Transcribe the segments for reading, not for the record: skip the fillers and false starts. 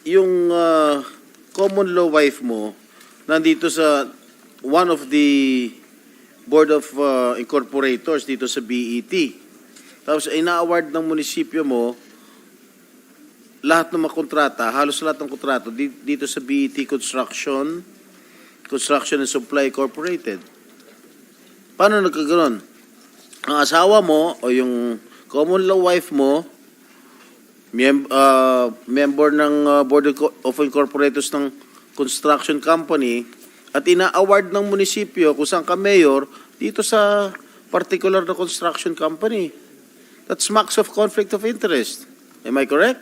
yung common law wife mo nandito sa one of the board of incorporators dito sa BET. Tapos ina-award ng munisipyo mo lahat ng mga kontrata, halos lahat ng kontrata dito sa BET Construction and Supply Incorporated. Paano nagkaganon? Ang asawa mo o yung common law wife mo, member ng Board of Incorporators ng construction company, at ina-award ng munisipyo kung saan ka mayor dito sa particular na construction company. That smacks of conflict of interest. Am I correct?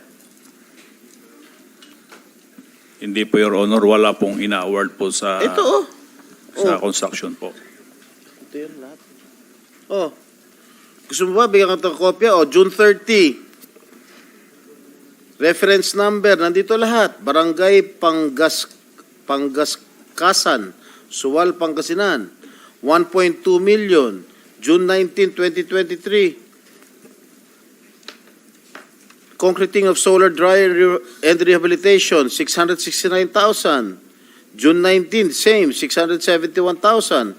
Hindi po, Your Honor. Wala pong ina-award po sa, Ito, sa construction po. Ito yan lahat. Oh. Gusto mo ba bigyan ka ng kopya? Oh, June 30. Reference number, nandito lahat. Barangay Panggaskasan, Suwal, Pangasinan. 1.2 million. June 19, 2023. Concreting of solar dryer and rehabilitation, 669,000. June 19, same, 671,000.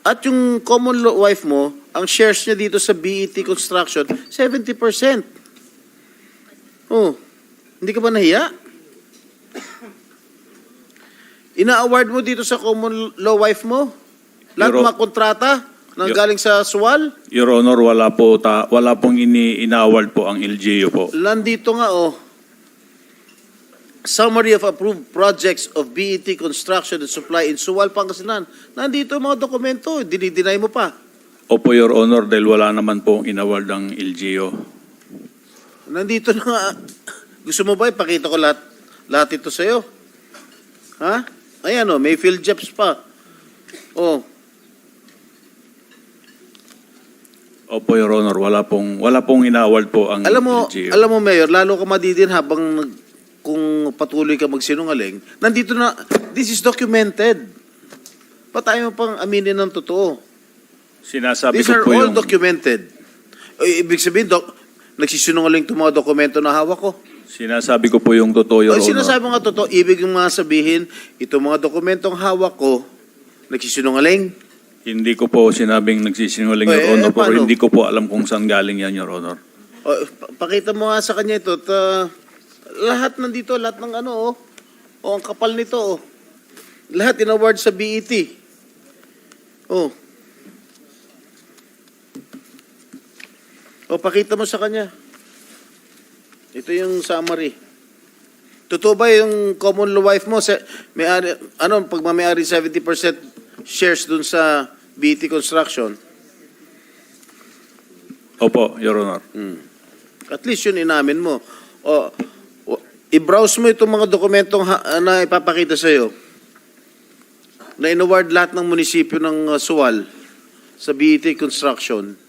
At yung common law wife mo, ang shares niya dito sa BET Construction, 70%. Oh, hindi ka ba nahiya? Ina-award mo dito sa common law wife mo? Lahat ng mga kontrata nang galing sa SWAL? Your Honor, wala pong ina-award po ang LGU po. Nandito nga, oh. Summary of approved projects of BET Construction and Supply in Suwal, Pangasinan. Nandito ang mga dokumento, dinideny mo pa. Opo, Your Honor, dahil wala naman pong in-award ang LGU. Nandito na nga. Gusto mo ba ipakita ko lahat ito sa'yo? Ha? Ayan, oh, may field jobs pa. Oh. Opo, Your Honor, wala pong ina-award po ang LGU. Alam mo, Mayor, lalo ka madidin habang kung patuloy ka magsinungaling. Nandito na, this is documented. Pa tayo pang aminin ng totoo. Sinasabi These ko are po all yung... documented. Ibig sabihin, nagsisinungaling itong mga dokumento na hawak ko. Sinasabi ko po yung totoo, Your Honor. Sinasabi nga totoo, ibig yung mga sabihin, itong mga dokumentong hawak ko, nagsisinungaling. Hindi ko po sinabing nagsisinungaling, Your Honor, pero hindi ko po alam kung saan galing yan, Your Honor. Pakita mo nga sa kanya ito. Lahat nandito, lahat ng ano, oh. Oh, ang kapal nito, oh. Lahat in-award sa BET. Oh. Oh, pakita mo sa kanya. Ito yung summary. Totoo ba yung common law wife mo? Pag may-ari 70% shares dun sa BET Construction? Opo, Your Honor. At least yun inamin mo. I-browse mo itong mga dokumentong na ipapakita sa'yo. Na in-award lahat ng munisipyo ng Suwal sa BET Construction.